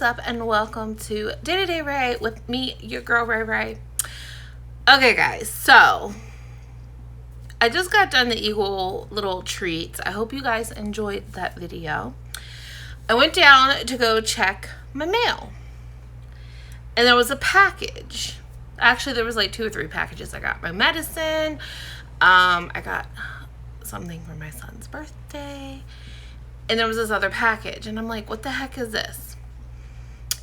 up, and welcome to To Day Rae with me, your girl Ray Ray. Okay guys, so I just got done the Eagle little treats. I hope you guys enjoyed that video. I went down to go check my mail, and there was a package. Actually, there was like 2 or 3 packages. I got my medicine, I got something for my son's birthday, and there was this other package, and I'm like, what the heck is this?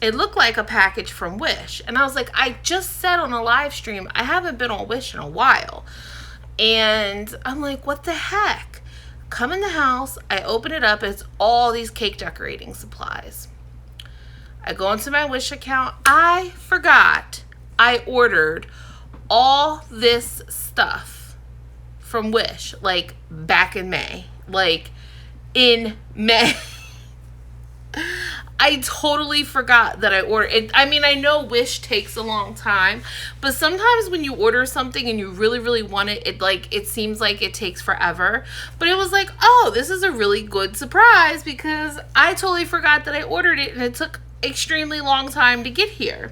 It looked like a package from Wish, and I was like, I just said on a live stream I haven't been on Wish in a while, and I'm like, what the heck? Come in the house, I open it up, it's all these cake decorating supplies. I go into my Wish account. I forgot I ordered all this stuff from Wish like back in May. Like in May. I totally forgot that I ordered it. I mean, I know Wish takes a long time, but sometimes when you order something and you really want it, it seems like it takes forever. But it was like, oh, this is a really good surprise because I totally forgot that I ordered it and it took extremely long time to get here.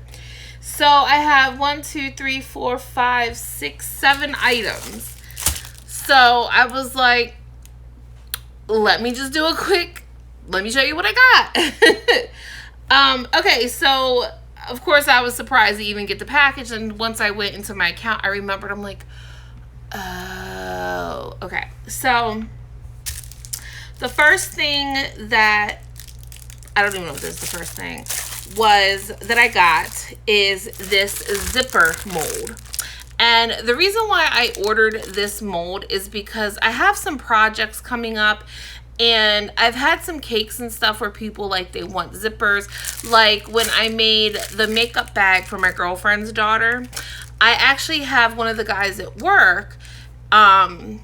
So I have 1, 2, 3, 4, 5, 6, 7 items. So I was like, let me just do a quick, let me show you what I got. Okay, so of course I was surprised to even get the package, and once I went into my account, I remembered, I'm like, oh, okay. So the first thing that, I don't even know if this is the first thing, was that I got is this zipper mold. And the reason why I ordered this mold is because I have some projects coming up, and I've had some cakes and stuff where people they want zippers. Like when I made the makeup bag for my girlfriend's daughter, I actually have one of the guys at work. I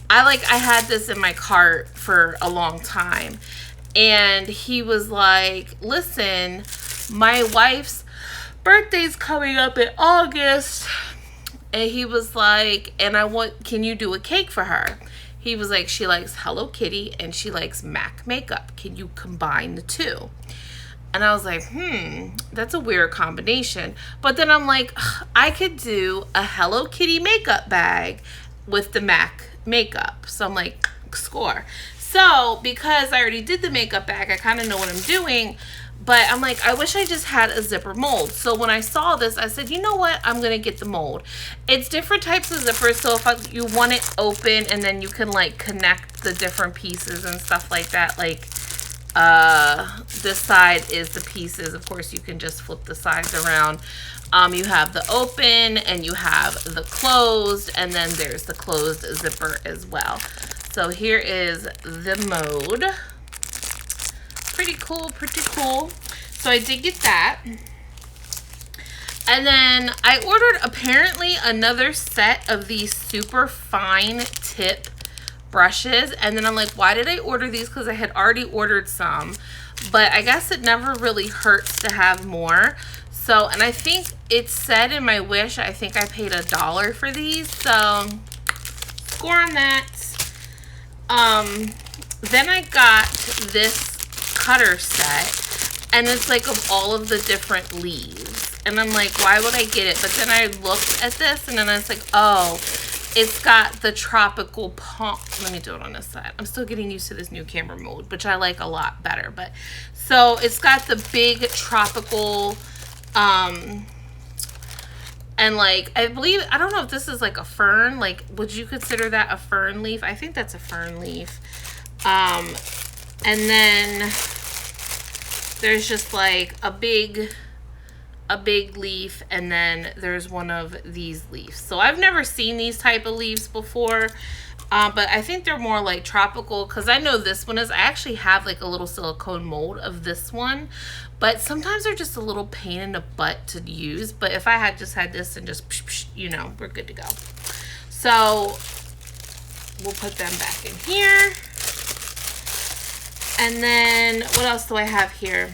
had this in my cart for a long time, and he was like, listen, my wife's birthday's coming up in August. And he was like, can you do a cake for her? He was like, she likes Hello Kitty and she likes MAC makeup. Can you combine the two? And I was like, that's a weird combination. But then I'm like, I could do a Hello Kitty makeup bag with the MAC makeup. So I'm like, score. So because I already did the makeup bag, I kind of know what I'm doing. But I'm like, I wish I just had a zipper mold. So when I saw this, I said, you know what? I'm going to get the mold. It's different types of zippers. So if you want it open, and then you can connect the different pieces and stuff like that. This side is the pieces. Of course, you can just flip the sides around. You have the open and you have the closed, and then there's the closed zipper as well. So here is the mode. Pretty cool, pretty cool. So I did get that. And then I ordered apparently another set of these super fine tip brushes. And then I'm like, why did I order these? Because I had already ordered some. But I guess it never really hurts to have more. So, and I think it said in my Wish, I think I paid $1 for these. So, score on that. Then I got this cutter set, and it's of all of the different leaves, and I'm like, why would I get it? But then I looked at this, and then I was like, oh, it's got the tropical Pomp. Let me do it on this side. I'm still getting used to this new camera mode, which I like a lot better. But so it's got the big tropical and I believe, I don't know if this is a fern. Would you consider that a fern leaf? I think that's a fern leaf. And then there's just a big leaf, and then there's one of these leaves. So I've never seen these type of leaves before, but I think they're more tropical, because I know this one is, I actually have a little silicone mold of this one, but sometimes they're just a little pain in the butt to use. But if I had just had this and just, we're good to go. So we'll put them back in here. And then, what else do I have here?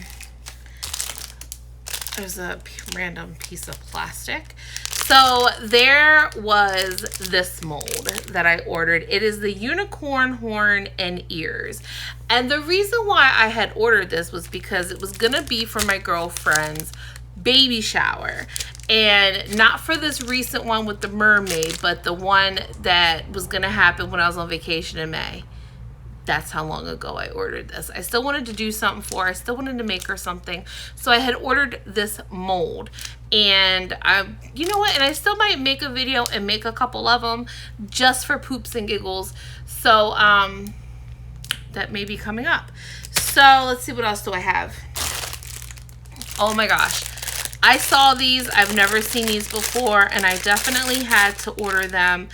There's a random piece of plastic. So there was this mold that I ordered. It is the unicorn horn and ears. And the reason why I had ordered this was because it was going to be for my girlfriend's baby shower. And not for this recent one with the mermaid, but the one that was going to happen when I was on vacation in May. That's how long ago I ordered this. I still wanted to do something for her. I still wanted to make her something. So I had ordered this mold. And you know what? And I still might make a video and make a couple of them just for poops and giggles. So that may be coming up. So let's see, what else do I have? Oh my gosh. I saw these. I've never seen these before, and I definitely had to order them.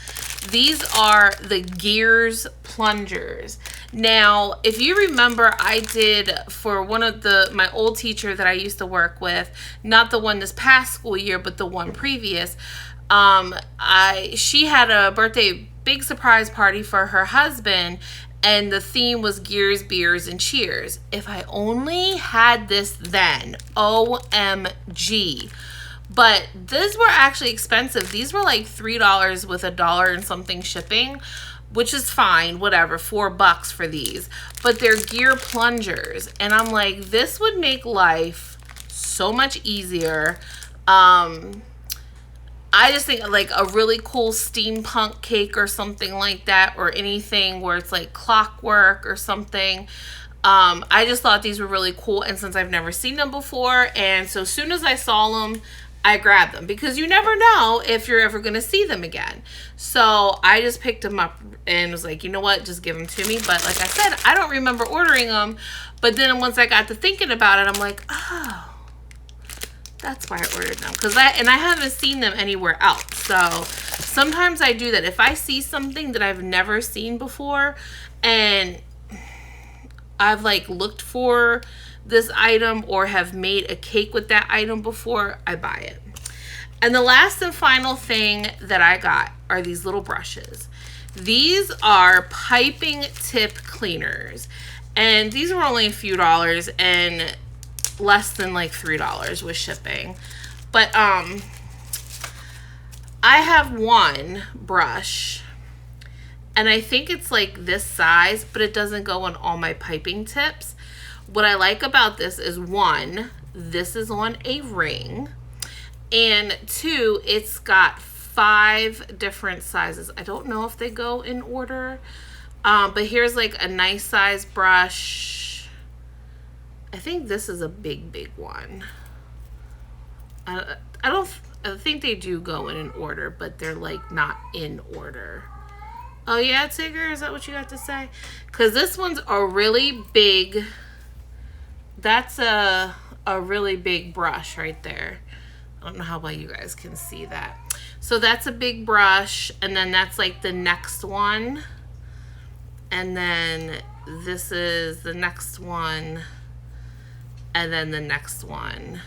These are the Gears plungers. Now, if you remember, I did for one of my old teacher that I used to work with, not the one this past school year, but the one previous. She had a birthday big surprise party for her husband, and the theme was Gears, Beers, and Cheers. If I only had this then, OMG. But these were actually expensive. These were like $3 with $1 and something shipping, which is fine, whatever, $4 for these. But they're gear plungers, and I'm like, this would make life so much easier. I just think like a really cool steampunk cake or something like that, or anything where it's like clockwork or something. I just thought these were really cool, and since I've never seen them before, and so as soon as I saw them, I grabbed them, because you never know if you're ever going to see them again. So I just picked them up and was like, you know what, just give them to me. But like I said, I don't remember ordering them. But then once I got to thinking about it, I'm like, oh, that's why I ordered them. And I haven't seen them anywhere else. So sometimes I do that. If I see something that I've never seen before, and I've like looked for this item or have made a cake with that item before, I buy it. And the last and final thing that I got are these little brushes. These are piping tip cleaners, and these were only a few dollars and less than like $3 with shipping. But I have one brush, and I think it's like this size, but it doesn't go on all my piping tips. What I like about this is, one, this is on a ring, and two, it's got 5 different sizes. I don't know if they go in order, but here's like a nice size brush. I think this is a big one. I think they do go in an order, but they're like not in order. Oh yeah, Tigger, is that what you got to say? Because this one's a really big. That's a really big brush right there. I don't know how well you guys can see that. So that's a big brush, and then that's like the next one. And then this is the next one, and then the next one,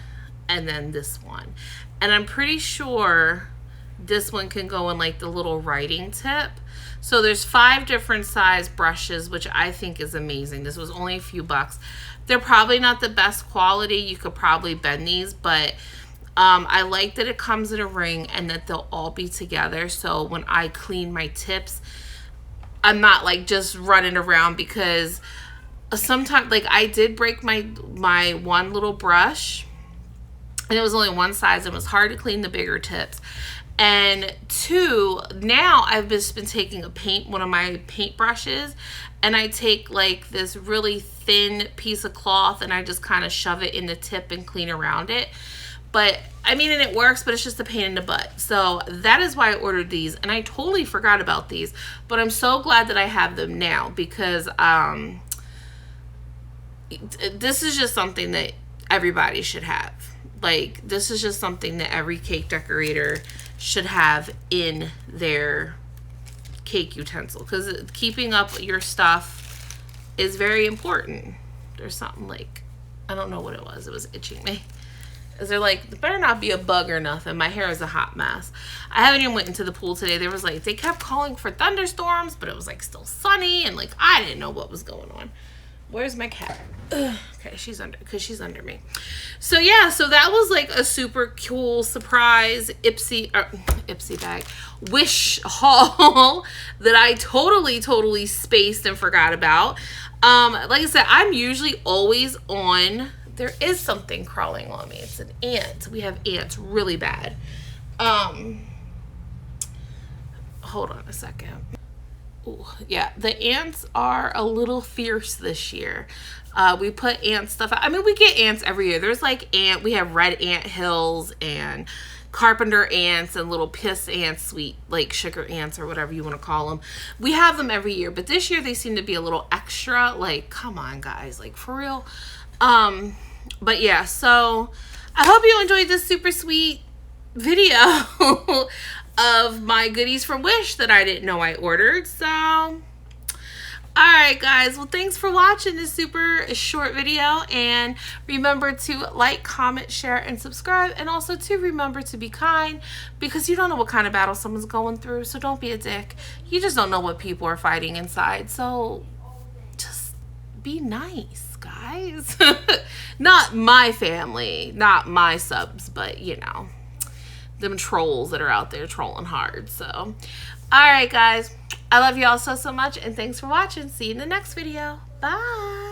and then this one. And I'm pretty sure this one can go in like the little writing tip. So there's 5 different size brushes, which I think is amazing. This was only a few bucks. They're probably not the best quality. You could probably bend these, but I like that it comes in a ring and that they'll all be together. So when I clean my tips, I'm not like just running around, because sometimes like I did break my one little brush, and it was only one size, and it was hard to clean the bigger tips. And 2, now I've just been taking one of my paint brushes, and I take like this really thin piece of cloth, and I just kind of shove it in the tip and clean around it. But I mean, and it works, but it's just a pain in the butt. So that is why I ordered these, and I totally forgot about these, but I'm so glad that I have them now, because this is just something that everybody should have. Like, this is just something that every cake decorator should have in their cake utensil, because keeping up your stuff is very important. There's something like, I don't know what it was itching me. Is there like, there better not be a bug or nothing. My hair is a hot mess. I haven't even went into the pool today. There was like, they kept calling for thunderstorms, but it was like still sunny, and like I didn't know what was going on. Where's my cat? Ugh. Okay, she's under me. So yeah, so that was like a super cool surprise Ipsy bag Wish haul that I totally spaced and forgot about. Like I said, I'm usually always on. There is something crawling on me. It's an ant. We have ants really bad. Hold on a second. Ooh, yeah, the ants are a little fierce this year. We put ant stuff out. I mean, we get ants every year. There's like we have red ant hills and carpenter ants and little piss ants, sweet like sugar ants or whatever you want to call them. We have them every year, but this year they seem to be a little extra. Like, come on, guys, like for real. But yeah, so I hope you enjoyed this super sweet video of my goodies from Wish that I didn't know I ordered. So, alright guys, well thanks for watching this super short video, and remember to like, comment, share, and subscribe, and also to remember to be kind, because you don't know what kind of battle someone's going through, so don't be a dick. You just don't know what people are fighting inside, so just be nice, guys. Not my family, not my subs, but you know, them trolls that are out there trolling hard. So, all right, guys. I love you all so much, and thanks for watching. See you in the next video. Bye.